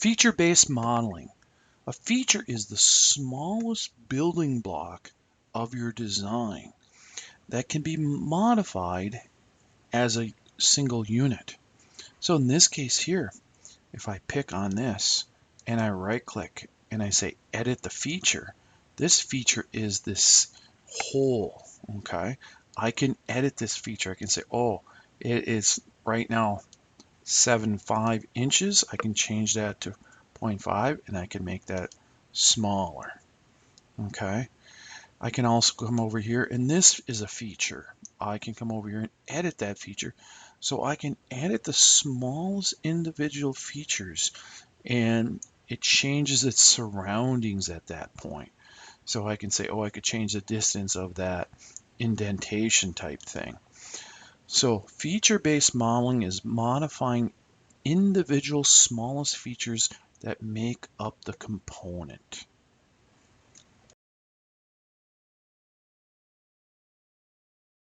Feature-based modeling. A feature is the smallest building block of your design that can be modified as a single unit. So in this case here, if I pick on this and I right click and I say edit the feature, this feature is this whole, okay? I can edit this feature. I can say, oh, it is right now 7.5 inches. I can change that to 0.5 and I can make that smaller, okay? I can also come over here, and this is a feature. I can come over here and edit that feature. So I can edit the smallest individual features, and it changes its surroundings at that point. So I can say, oh, I could change the distance of that indentation type thing. So feature-based modeling is modifying individual smallest features that make up the component.